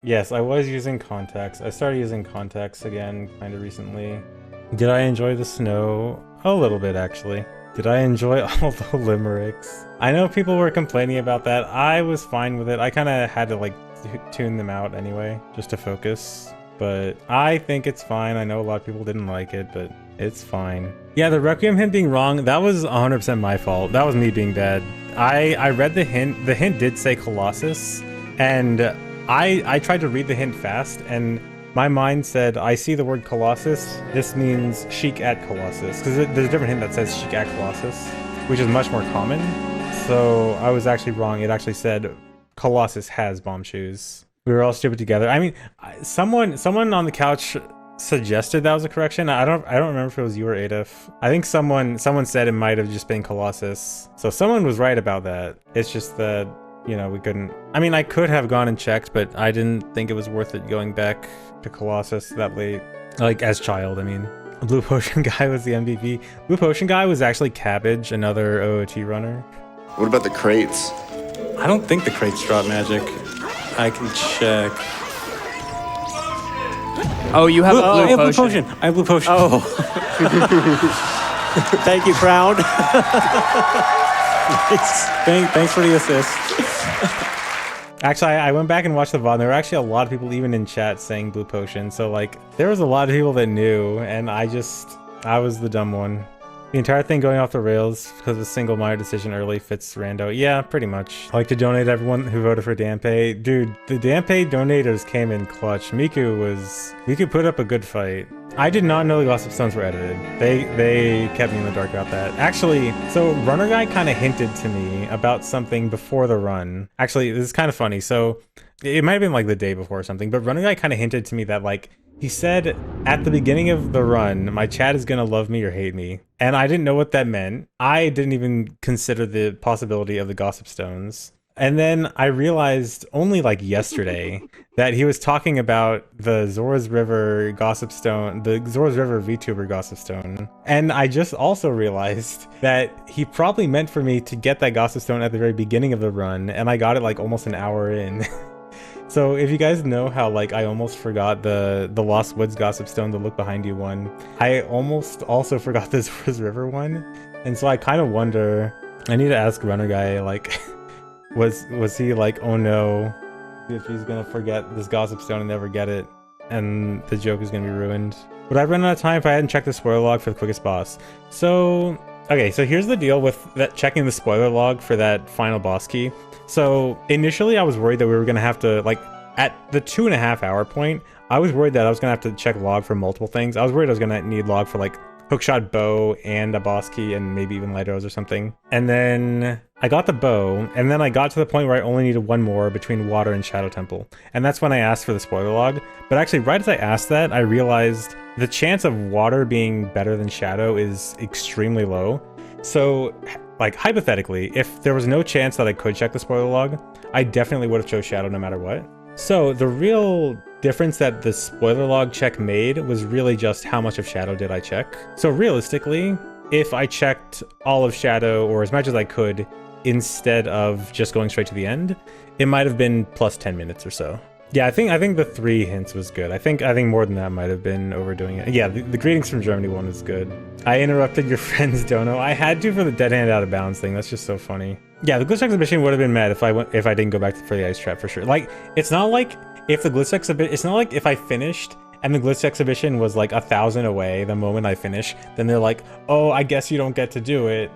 Yes, I was using contacts. I started using contacts again kind of recently. Did I enjoy the snow? A little bit, actually. Did I enjoy all the limericks? I know people were complaining about that. I was fine with it. I kind of had to like tune them out anyway, just to focus. But I think it's fine. I know a lot of people didn't like it, but it's fine. Yeah, the Requiem hint being wrong, that was 100% my fault. That was me being bad. I read the hint. The hint did say Colossus, and I tried to read the hint fast, and my mind said, I see the word Colossus. This means Chic at Colossus. Because there's a different hint that says Chic at Colossus, which is much more common. So I was actually wrong. It actually said Colossus has bomb shoes. We were all stupid together. I mean, someone on the couch suggested that was a correction. I don't remember if it was you or Adolf. I think someone said it might have just been Colossus. So someone was right about that. It's just that, you know, we couldn't. I mean, I could have gone and checked, but I didn't think it was worth it going back to Colossus that late. Like, as child, I mean. Blue Potion Guy was the MVP. Blue Potion Guy was actually Cabbage, another OOT runner. What about the crates? I don't think the crates drop magic. I can check. Oh, you have a blue I have potion. Blue Potion. I have Blue Potion. Oh. Thank you, Crown. Thanks for the assist. Actually, I went back and watched the VOD, and there were actually a lot of people even in chat saying Blue Potion, so like, there was a lot of people that knew, and I was the dumb one. The entire thing going off the rails because of a single minor decision early fits rando. Yeah, pretty much. I like to donate to everyone who voted for Dampe. Dude, the Dampe donators came in clutch. Miku put up a good fight. I did not know the Gossip Stones were edited. They kept me in the dark about that. Actually, so Runner Guy kind of hinted to me about something before the run. Actually, this is kind of funny. So it might have been like the day before or something, but Runner Guy kind of hinted to me that like, he said at the beginning of the run, my chat is gonna love me or hate me. And I didn't know what that meant. I didn't even consider the possibility of the Gossip Stones. And then I realized only like yesterday that he was talking about the Zora's River Gossip Stone, the Zora's River VTuber Gossip Stone. And I just also realized that he probably meant for me to get that Gossip Stone at the very beginning of the run, and I got it like almost an hour in. So if you guys know how like I almost forgot the Lost Woods Gossip Stone, the Look Behind You one, I almost also forgot the Zora's River one. And so I kind of wonder, I need to ask Runner Guy, like, was he like, oh no, if he's gonna forget this Gossip Stone and never get it, and the joke is gonna be ruined. Would I run out of time if I hadn't checked the spoiler log for the quickest boss? So, okay, so here's the deal with that checking the spoiler log for that final boss key. So initially I was worried that we were gonna have to, like, at the 2.5 hour point, I was worried that I was gonna have to check log for multiple things. I was worried I was gonna need log for like hookshot bow and a boss key and maybe even light arrows or something. And then I got the bow, and then I got to the point where I only needed one more between water and Shadow Temple. And that's when I asked for the spoiler log. But actually, right as I asked that, I realized the chance of water being better than Shadow is extremely low. So, like, hypothetically, if there was no chance that I could check the spoiler log, I definitely would have chose Shadow no matter what. So the real difference that the spoiler log check made was really just how much of Shadow did I check. So realistically, if I checked all of Shadow or as much as I could instead of just going straight to the end, it might have been plus 10 minutes or so. Yeah, I think the 3 hints was good. I think more than that might have been overdoing it. Yeah, the greetings from Germany one was good. I interrupted your friend's dono. I had to for the dead hand out of bounds thing. That's just so funny. Yeah, the glitch exhibition would have been mad if I didn't go back for the ice trap for sure. Like, it's not like if the glitch exhibition, it's not like if I finished and the glitch exhibition was like 1,000 away the moment I finish, then they're like, oh, I guess you don't get to do it.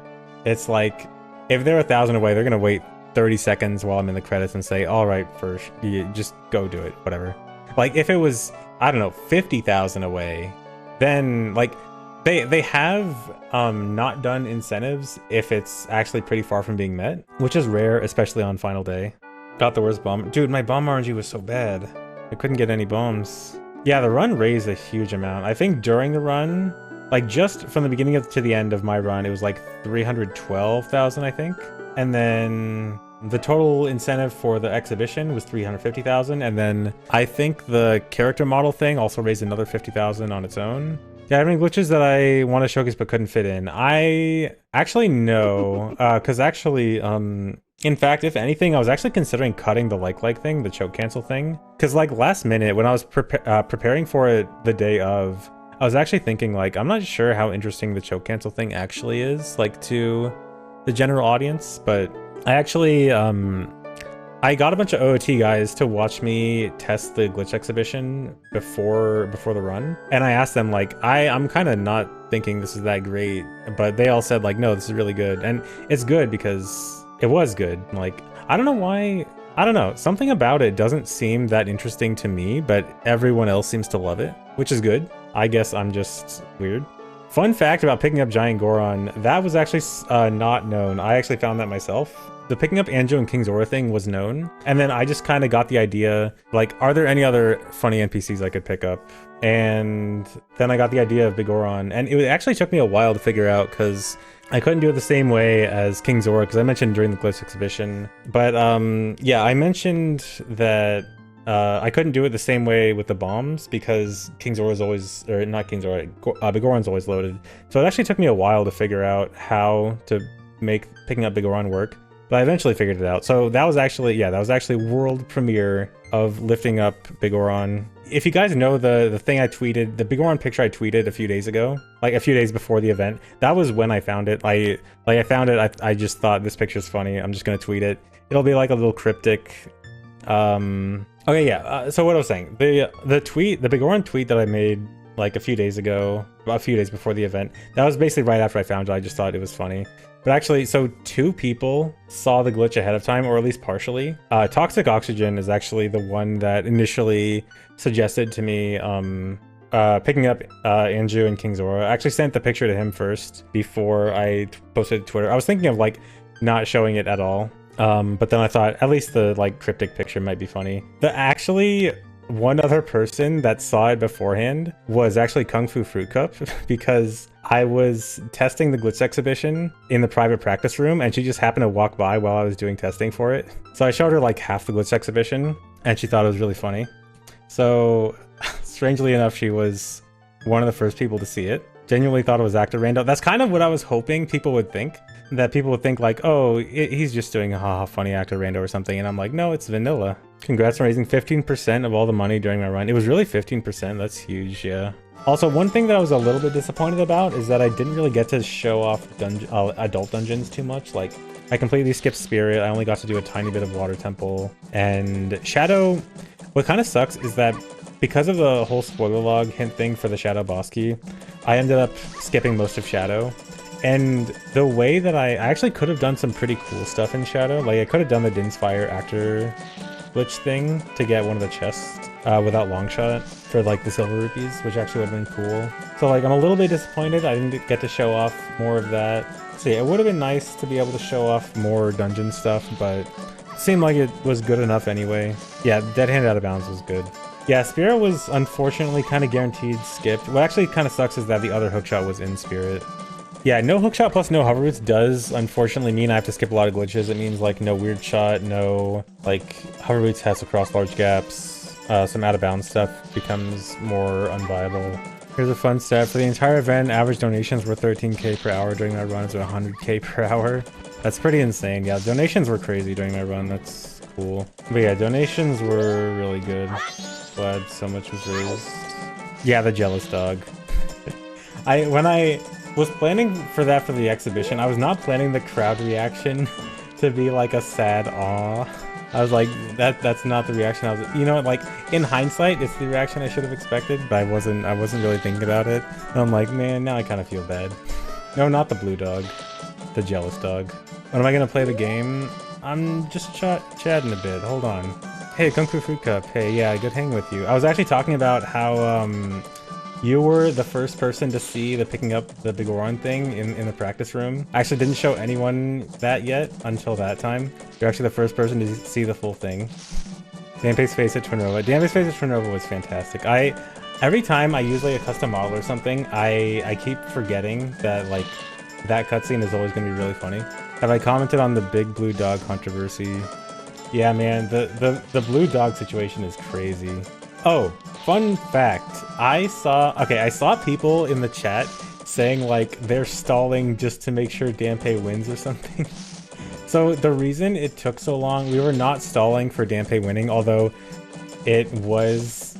It's like, if they're 1,000 away, they're gonna wait 30 seconds while I'm in the credits and say, all right, first, you just go do it, whatever. Like, if it was, I don't know, 50,000 away, then, like, they have not done incentives if it's actually pretty far from being met, which is rare, especially on final day. Got the worst bomb. Dude, my bomb RNG was so bad. I couldn't get any bombs. Yeah, the run raised a huge amount. I think during the run, like, just from the beginning to the end of my run, it was like 312,000, I think. And then the total incentive for the exhibition was 350,000, and then I think the character model thing also raised another 50,000 on its own. Yeah, I have any glitches that I want to showcase but couldn't fit in? I actually no, because actually, in fact, if anything, I was actually considering cutting the like thing, the choke cancel thing, because like last minute when I was preparing for it the day of, I was actually thinking like I'm not sure how interesting the choke cancel thing actually is, like to the general audience, but I actually I got a bunch of OOT guys to watch me test the glitch exhibition before the run, and I asked them like, I'm kind of not thinking this is that great, but they all said like, no, this is really good, and it's good because it was good. Like, I don't know why, I don't know, something about it doesn't seem that interesting to me, but everyone else seems to love it, which is good. I guess I'm just weird. Fun fact about picking up Giant Goron, that was actually not known. I actually found that myself. The picking up Anjo and King Zora thing was known, and then I just kind of got the idea, like, are there any other funny NPCs I could pick up? And then I got the idea of Big Goron, and it actually took me a while to figure out, because I couldn't do it the same way as King Zora, because I mentioned during the glitch exhibition. But yeah, I mentioned that I couldn't do it the same way with the bombs, because King Zora's always, or not King Zora, Big Goron's always loaded. So it actually took me a while to figure out how to make picking up Big Goron work. But I eventually figured it out. So that was actually, yeah, that was actually world premiere of lifting up Big Goron. If you guys know the thing I tweeted, the Big Goron picture I tweeted a few days ago, like a few days before the event, that was when I found it. I found it, I just thought this picture's funny, I'm just gonna tweet it. It'll be like a little cryptic, okay, yeah, so what I was saying, the tweet, the Big Goron tweet that I made like a few days ago, a few days before the event, that was basically right after I found it. I just thought it was funny. But actually, so 2 people saw the glitch ahead of time, or at least partially. Toxic Oxygen is actually the one that initially suggested to me picking up Anju and King Zora. I actually sent the picture to him first before I posted it to Twitter. I was thinking of like not showing it at all, but then I thought at least the like cryptic picture might be funny. Actually, one other person that saw it beforehand was actually Kung Fu Fruit Cup, because I was testing the glitch exhibition in the private practice room, and she just happened to walk by while I was doing testing for it. So I showed her like half the glitch exhibition, and she thought it was really funny. So strangely enough, she was one of the first people to see it. Genuinely thought it was actor rando. That's kind of what I was hoping people would think. That people would think like, oh, he's just doing a haha funny actor rando or something. And I'm like, no, it's vanilla. Congrats on raising 15% of all the money during my run. It was really 15%. That's huge, yeah. Also, one thing that I was a little bit disappointed about is that I didn't really get to show off adult dungeons too much. Like, I completely skipped Spirit. I only got to do a tiny bit of Water Temple. And Shadow, what kind of sucks is that because of the whole spoiler log hint thing for the Shadow boss key, I ended up skipping most of Shadow. And the way that I actually could have done some pretty cool stuff in Shadow. Like, I could have done the Din's Fire actor glitch thing to get one of the chests without Longshot for like the silver rupees, which actually would have been cool. So like, I'm a little bit disappointed I didn't get to show off more of that. So yeah, it would have been nice to be able to show off more dungeon stuff, but it seemed like it was good enough anyway. Yeah, Dead Hand Out of Bounds was good. Yeah, Spirit was unfortunately kind of guaranteed skipped. What actually kind of sucks is that the other hookshot was in Spirit. Yeah, no hookshot plus no hover roots does unfortunately mean I have to skip a lot of glitches. It means like no weird shot, no like hover roots has to cross large gaps. Some out of bounds stuff becomes more unviable. Here's a fun stat. For the entire event, average donations were 13k per hour. During my run, it's 100k per hour. That's pretty insane. Yeah, donations were crazy during my run. That's cool. But yeah, donations were really good. Glad so much was raised. Yeah, the jealous dog. When I was planning for that for the exhibition, I was not planning the crowd reaction to be like a sad aw. I was like, that's not the reaction I was, you know, like in hindsight, it's the reaction I should have expected, but I wasn't really thinking about it. And I'm like, man, now I kind of feel bad. No, not the blue dog, the jealous dog. When am I gonna play the game? I'm just chatting a bit. Hold on. Hey, Kung Fu Fruit Cup. Hey, yeah, good hanging with you. I was actually talking about how you were the first person to see the picking up the Big Goron thing in the practice room. I actually didn't show anyone that yet until that time. You're actually the first person to see the full thing. Dampay's face at Twinrova. Dampay's face at Twinrova was fantastic. Every time I use like a custom model or something, I keep forgetting that like that cutscene is always going to be really funny. Have I commented on the big blue dog controversy? Yeah, man, the blue dog situation is crazy. Oh, fun fact, I saw people in the chat saying like they're stalling just to make sure Dampe wins or something. So the reason it took so long, we were not stalling for Dampe winning, although it was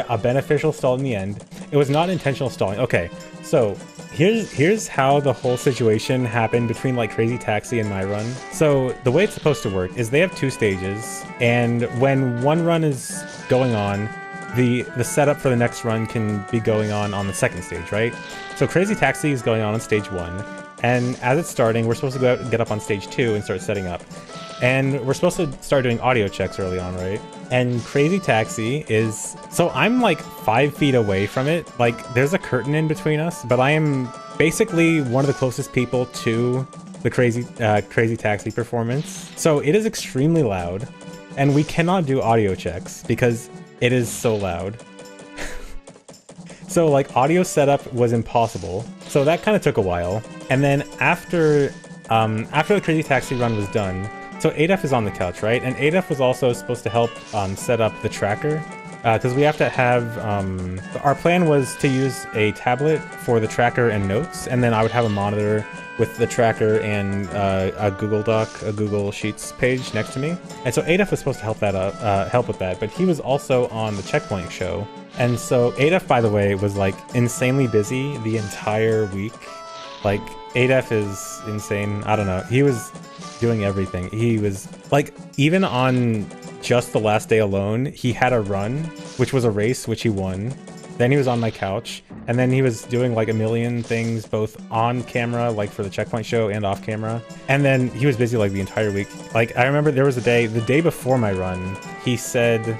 a beneficial stall in the end. It was not intentional stalling. Okay, so here's how the whole situation happened between like Crazy Taxi and my run. So the way it's supposed to work is they have 2 stages, and when one run is going on, the setup for the next run can be going on the second stage, right? So Crazy Taxi is going on stage 1, and as it's starting, we're supposed to go out and get up on stage 2 and start setting up. And we're supposed to start doing audio checks early on, right? And Crazy Taxi is... So I'm like 5 feet away from it. Like, there's a curtain in between us, but I am basically one of the closest people to the Crazy Taxi performance. So it is extremely loud, and we cannot do audio checks because it is so loud. So like audio setup was impossible. So that kind of took a while. And then after the Crazy Taxi run was done, so ADF is on the couch, right? And ADF was also supposed to help set up the tracker, because we have to have... our plan was to use a tablet for the tracker and notes, and then I would have a monitor with the tracker and a Google Doc, a Google Sheets page next to me. And so ADF was supposed to help with that, but he was also on the Checkpoint show. And so ADF, by the way, was like insanely busy the entire week. Like, ADF is insane. I don't know. He was doing everything. He was like, even on just the last day alone, he had a run, which was a race, which he won. Then he was on my couch, and then he was doing like a million things, both on camera, like for the Checkpoint show, and off camera. And then he was busy like the entire week. Like, I remember there was a day, the day before my run, he said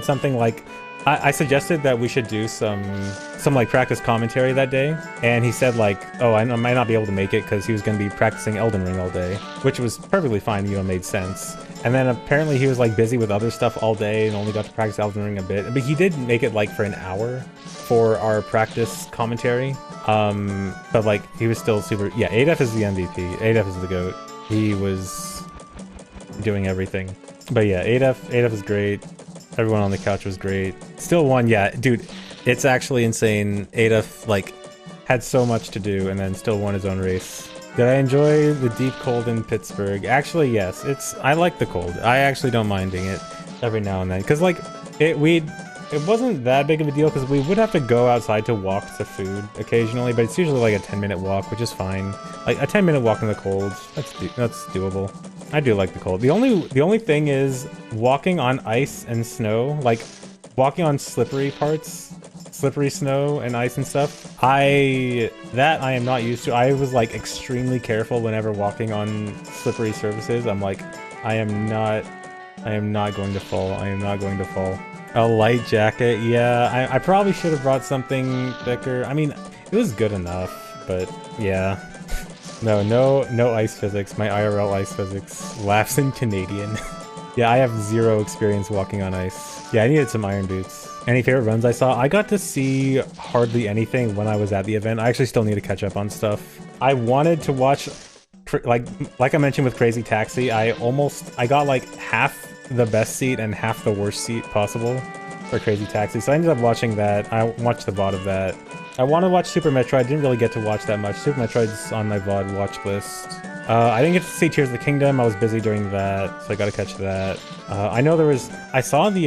something like, I suggested that we should do some like practice commentary that day, and he said like, oh, I might not be able to make it because he was going to be practicing Elden Ring all day, which was perfectly fine, you know, made sense. And then apparently he was like busy with other stuff all day and only got to practice Elden Ring a bit, but he did make it like for an hour for our practice commentary. But like he was still super... Yeah, ADF is the MVP. ADF is the GOAT. He was doing everything. But yeah, ADF is great. Everyone on the couch was great. Still won, yeah, dude, it's actually insane. ADF, like, had so much to do and then still won his own race. Did I enjoy the deep cold in Pittsburgh? Actually, yes. I like the cold. I actually don't minding it every now and then. Because, like, it wasn't that big of a deal because we would have to go outside to walk to food occasionally, but it's usually like a 10-minute walk, which is fine. Like, a 10-minute walk in the cold, that's doable. I do like the cold. The only thing is walking on ice and snow, like walking on slippery parts, slippery snow and ice and stuff. I am not used to. I was like extremely careful whenever walking on slippery surfaces. I'm like, I am not going to fall. I am not going to fall. A light jacket, yeah. I probably should have brought something thicker. I mean, it was good enough, but yeah. No ice physics. My IRL ice physics laughs in Canadian. Yeah, I have 0 experience walking on ice. Yeah, I needed some iron boots. Any favorite runs I saw? I got to see hardly anything when I was at the event. I actually still need to catch up on stuff. I wanted to watch, like I mentioned with Crazy Taxi, I got like half the best seat and half the worst seat possible for Crazy Taxi. So I ended up watching that. I watched the VOD of that. I want to watch Super Metroid. Didn't really get to watch that much. Super Metroid's on my VOD watch list. I didn't get to see Tears of the Kingdom. I was busy during that, so I got to catch that. I know I saw the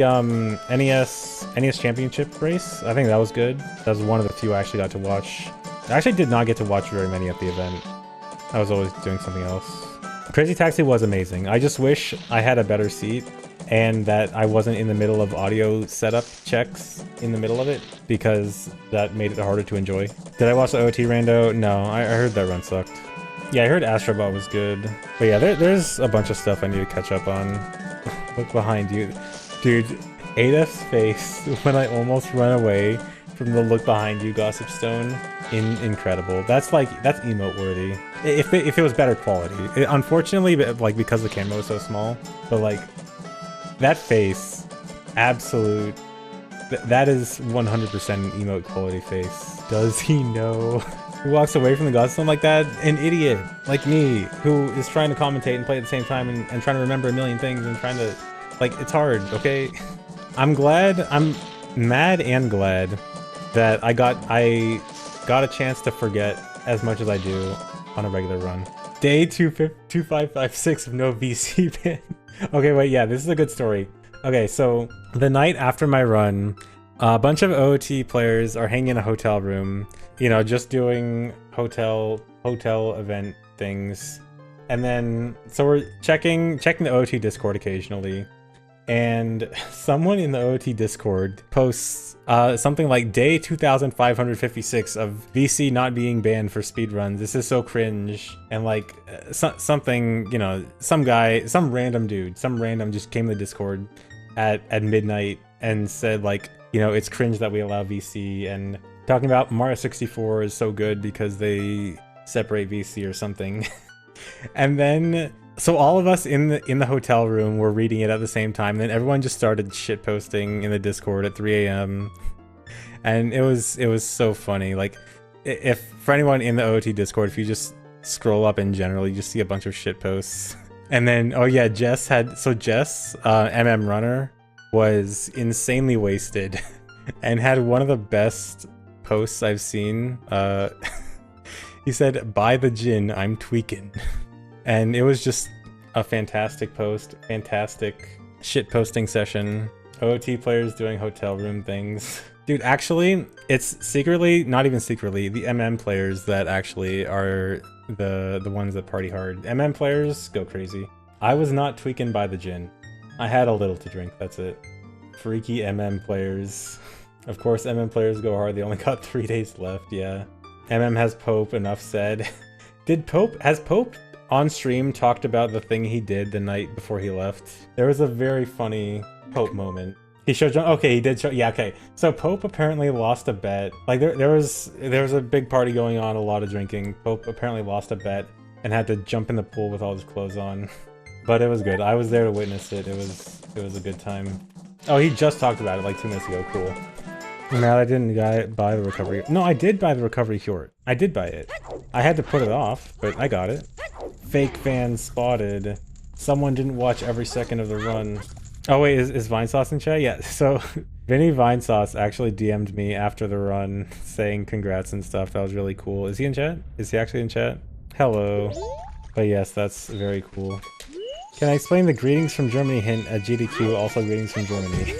NES Championship race. I think that was good. That was one of the few I actually got to watch. I actually did not get to watch very many at the event. I was always doing something else. Crazy Taxi was amazing. I just wish I had a better seat and that I wasn't in the middle of audio setup checks in the middle of it, because that made it harder to enjoy. Did I watch the OT rando? No, I heard that run sucked. Yeah, I heard Astrobot was good. But yeah, there's a bunch of stuff I need to catch up on. Look behind you. Dude, Ada's face when I almost run away from the look behind you gossip stone. Incredible. That's emote worthy. If it was better quality. Unfortunately, like, because the camera was so small, but like, that face, absolute, that is 100% an emote quality face. Does he know? Who walks away from the gossip stone like that? An idiot like me, who is trying to commentate and play at the same time and trying to remember a million things and trying to, like, it's hard, okay? I'm glad, mad and glad that I got a chance to forget as much as I do on a regular run. Day 2556 of no VC pin. Okay, wait, yeah, this is a good story. Okay, so the night after my run, a bunch of OOT players are hanging in a hotel room, you know, just doing hotel event things. And then, so we're checking the OOT Discord occasionally. And someone in the OOT Discord posts something like day 2556 of VC not being banned for speedruns. This is so cringe. And like something, you know, some guy, some random just came to the Discord at midnight and said like, you know, it's cringe that we allow VC, and talking about Mario 64 is so good because they separate VC or something. And then, so all of us in the hotel room were reading it at the same time. Then everyone just started shit posting in the Discord at 3 a.m. And it was so funny. Like, if for anyone in the OT Discord, if you just scroll up in general, you just see a bunch of shit posts. And then, oh yeah, Jess, MM Runner, was insanely wasted and had one of the best posts I've seen. He said, "Buy the gin, I'm tweaking." And it was just a fantastic post, fantastic shit posting session. OOT players doing hotel room things. Dude, actually, it's secretly, not even secretly, the MM players that actually are the ones that party hard. MM players go crazy. I was not tweaking by the gin. I had a little to drink, that's it. Freaky MM players. Of course, MM players go hard. They only got 3 days left, yeah. MM has Pope, enough said. Has Pope on stream talked about the thing he did the night before he left? There was a very funny Pope moment. He showed, okay, he did show, yeah, okay. So Pope apparently lost a bet. Like there was a big party going on, a lot of drinking. Pope apparently lost a bet and had to jump in the pool with all his clothes on. But it was good. I was there to witness it. It was a good time. Oh, he just talked about it like 2 minutes ago. Cool. Mad I didn't buy the recovery. No, I did buy the recovery short. I did buy it. I had to put it off, but I got it. Fake fans spotted. Someone didn't watch every second of the run. Oh wait, is Vinesauce in chat? Yeah, so Vinny Vinesauce actually DM'd me after the run saying congrats and stuff. That was really cool. Is he in chat? Is he actually in chat? Hello. But yes, that's very cool. Can I explain the greetings from Germany hint at GDQ, also greetings from Germany?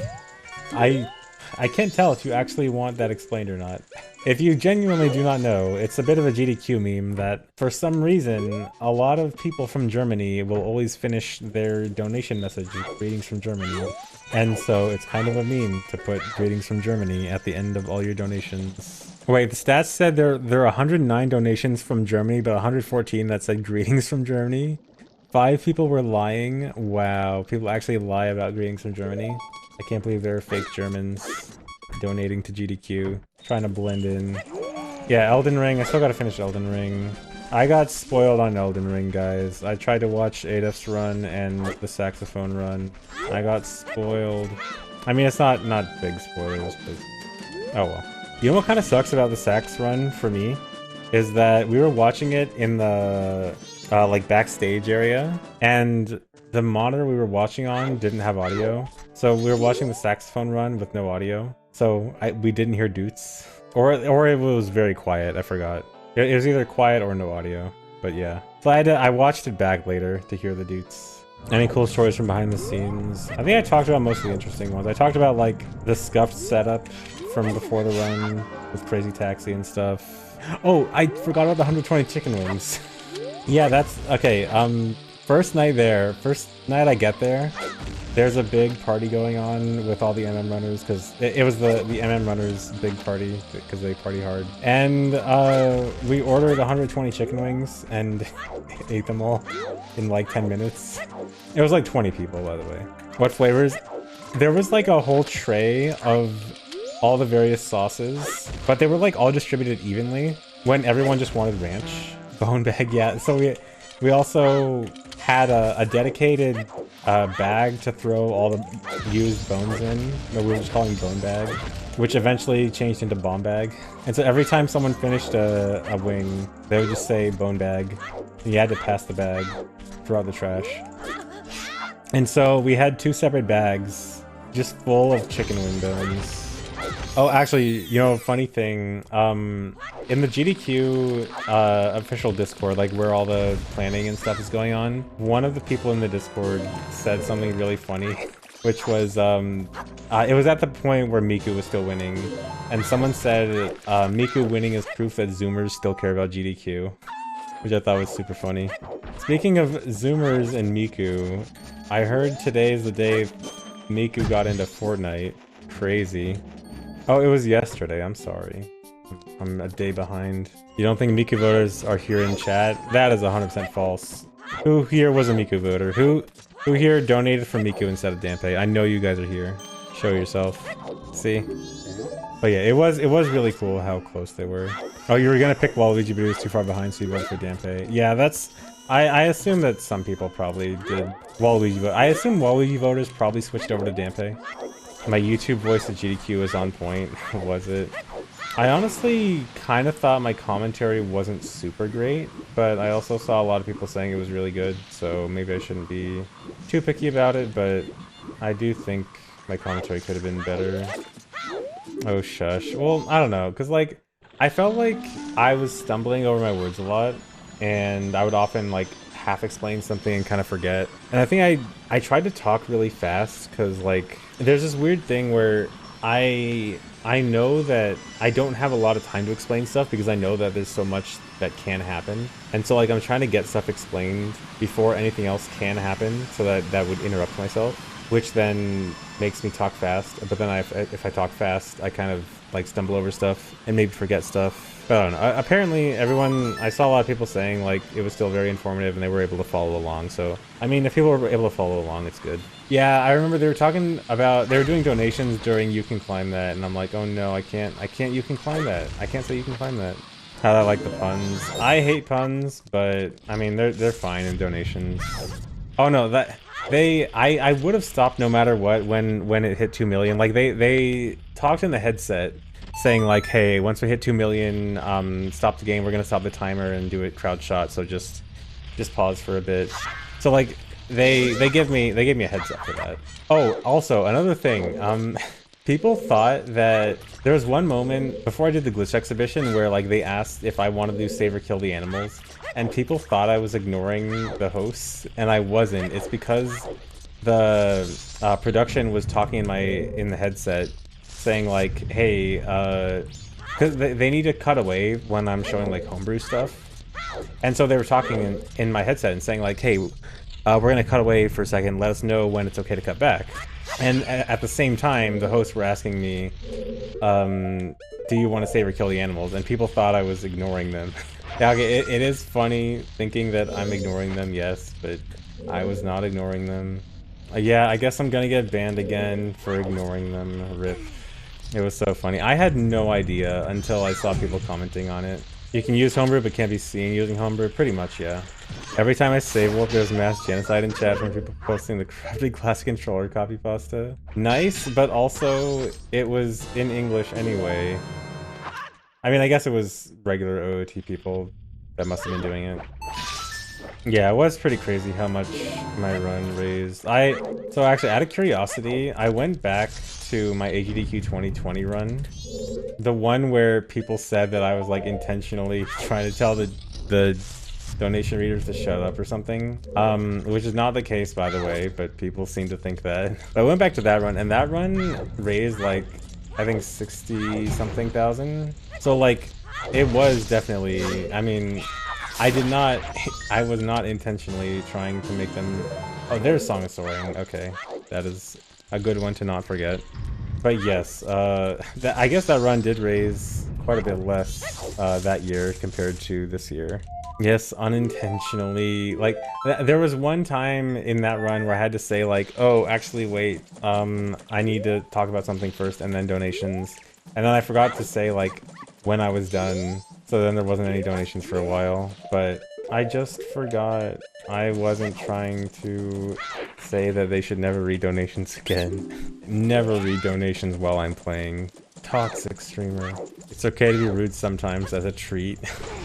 I can't tell if you actually want that explained or not. If you genuinely do not know, it's a bit of a GDQ meme that, for some reason, a lot of people from Germany will always finish their donation message with greetings from Germany. And so it's kind of a meme to put greetings from Germany at the end of all your donations. Wait, the stats said there are 109 donations from Germany, but 114 that said greetings from Germany. 5 people were lying. Wow, people actually lie about greetings from Germany. I can't believe there are fake Germans donating to GDQ, trying to blend in. Yeah, Elden Ring. I still gotta finish Elden Ring. I got spoiled on Elden Ring, guys. I tried to watch Adaf's run and the saxophone run. I got spoiled. I mean, it's not big spoilers, but oh well. You know what kind of sucks about the sax run for me? Is that we were watching it in the like backstage area, and the monitor we were watching on didn't have audio. So we were watching the saxophone run with no audio. So we didn't hear doots. Or it was very quiet, I forgot. It was either quiet or no audio. But yeah. So I watched it back later to hear the doots. Any cool stories from behind the scenes? I think I talked about most of the interesting ones. I talked about like the scuffed setup from before the run with Crazy Taxi and stuff. Oh, I forgot about the 120 chicken wings. Yeah, that's okay. First night I get there, there's a big party going on with all the MM runners, because it was the MM runners big party because they party hard. And we ordered 120 chicken wings and ate them all in like 10 minutes. It was like 20 people, by the way. What flavors? There was like a whole tray of all the various sauces, but they were like all distributed evenly when everyone just wanted ranch. Bone bag, yeah. So we also had a dedicated bag to throw all the used bones in that we were just calling bone bag, which eventually changed into bomb bag. And so every time someone finished a wing, they would just say bone bag. And you had to pass the bag, throw out the trash. And so we had 2 separate bags just full of chicken wing bones. Oh, actually, you know, funny thing, in the GDQ official Discord, like where all the planning and stuff is going on, one of the people in the Discord said something really funny, which was, it was at the point where Miku was still winning, and someone said, Miku winning is proof that Zoomers still care about GDQ, which I thought was super funny. Speaking of Zoomers and Miku, I heard today is the day Miku got into Fortnite. Crazy. Oh, it was yesterday. I'm sorry. I'm a day behind. You don't think Miku voters are here in chat? That is 100% false. Who here was a Miku voter? Who here donated for Miku instead of Dampe? I know you guys are here. Show yourself. See? But yeah, it was really cool how close they were. Oh, you were gonna pick Waluigi, but he was too far behind, so you voted for Dampe. Yeah, that's... I assume that some people probably did Waluigi vote. I assume Waluigi voters probably switched over to Dampe. My YouTube voice at GDQ was on point, was it? I honestly kind of thought my commentary wasn't super great, but I also saw a lot of people saying it was really good, so maybe I shouldn't be too picky about it, but I do think my commentary could have been better. Oh, shush. Well, I don't know, because, like, I felt like I was stumbling over my words a lot, and I would often, like, half explain something and kind of forget. And I think I tried to talk really fast, because, like, there's this weird thing where I know that I don't have a lot of time to explain stuff because I know that there's so much that can happen. And so, like, I'm trying to get stuff explained before anything else can happen, so that would interrupt myself, which then makes me talk fast. But then if I talk fast, I kind of, like, stumble over stuff and maybe forget stuff. But I don't know. Apparently, I saw a lot of people saying, like, it was still very informative and they were able to follow along. So, I mean, if people were able to follow along, it's good. Yeah, I remember they were talking about, they were doing donations during You Can Climb That, and I'm like, oh no, I can't You Can Climb That. I can't say You Can Climb That. How I like the puns. I hate puns, but, I mean, they're fine in donations. Oh no, I would have stopped no matter what when it hit 2 million. Like, they talked in the headset, saying like, hey, once we hit 2 million, stop the game, we're gonna stop the timer and do it crowd shot, so just pause for a bit. So, like, they gave me a heads up for that. Oh, also, another thing, people thought that there was one moment before I did the glitch exhibition where, like, they asked if I wanted to do save or kill the animals, and people thought I was ignoring the hosts, and I wasn't. It's because the production was talking in the headset, saying like, hey, because they need to cut away when I'm showing, like, homebrew stuff, and so they were talking in my headset and saying like, hey, we're gonna cut away for a second, let us know when it's okay to cut back. And at the same time, the hosts were asking me, do you want to save or kill the animals? And people thought I was ignoring them. Yeah, okay, it is funny thinking that I'm ignoring them, yes, but I was not ignoring them. Yeah, I guess I'm gonna get banned again for ignoring them. RIP. It was so funny. I had no idea until I saw people commenting on it. You can use homebrew but can't be seen using homebrew? Pretty much, yeah. Every time I save warp, there's mass genocide in chat from people posting the crappy classic controller copy pasta. Nice, but also it was in English anyway. I mean, I guess it was regular OOT people that must have been doing it. Yeah, it was pretty crazy how much my run raised. So actually, out of curiosity, I went back to my AGDQ 2020 run. The one where people said that I was, like, intentionally trying to tell the donation readers to shut up or something. Which is not the case, by the way, but people seem to think that. But I went back to that run, and that run raised, like, I think 60-something thousand. So, like, it was definitely, I mean, I was not intentionally trying to make them... Oh, there's Song of Soaring. Okay, that is a good one to not forget. But yes, I guess that run did raise quite a bit less that year compared to this year. Yes, unintentionally. Like, there was one time in that run where I had to say, like, oh, actually, wait, I need to talk about something first and then donations. And then I forgot to say, like, when I was done. So then there wasn't any donations for a while. But I just forgot. I wasn't trying to say that they should never read donations again. Never read donations while I'm playing. Toxic streamer. It's okay to be rude sometimes as a treat.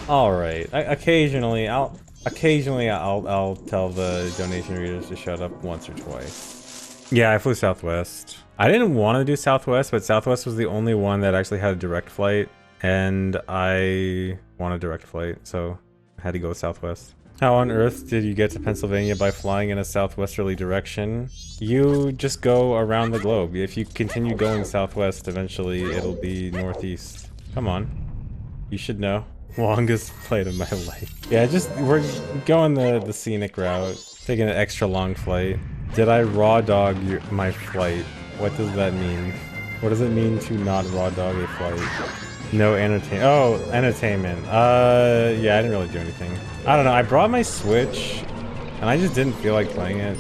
Alright. Occasionally I'll tell the donation readers to shut up once or twice. Yeah, I flew Southwest. I didn't want to do Southwest, but Southwest was the only one that actually had a direct flight, and I want a direct flight, so I had to go with Southwest. How on earth did you get to Pennsylvania by flying in a southwesterly direction? You just go around the globe. If you continue going southwest, eventually it'll be northeast. Come on. You should know. Longest flight of my life. Yeah, we're going the scenic route. Taking an extra long flight. Did I raw dog my flight? What does that mean? What does it mean to not raw dog a flight? No entertainment. Oh, entertainment. Yeah, I didn't really do anything. I don't know. I brought my Switch, and I just didn't feel like playing it.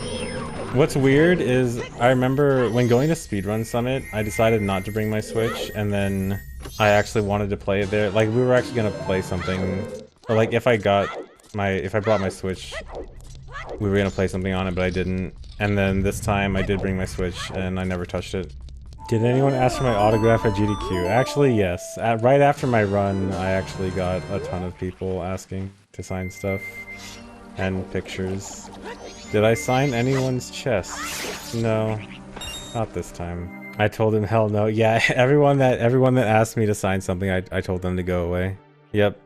What's weird is I remember when going to Speedrun Summit, I decided not to bring my Switch, and then I actually wanted to play it there. Like, we were actually gonna play something, or like if I brought my Switch, we were gonna play something on it, but I didn't. And then this time I did bring my Switch, and I never touched it. Did anyone ask for my autograph at GDQ? Actually, yes. Right after my run, I actually got a ton of people asking to sign stuff and pictures. Did I sign anyone's chest? No, not this time. I told him hell no. Yeah, everyone that asked me to sign something, I told them to go away. Yep,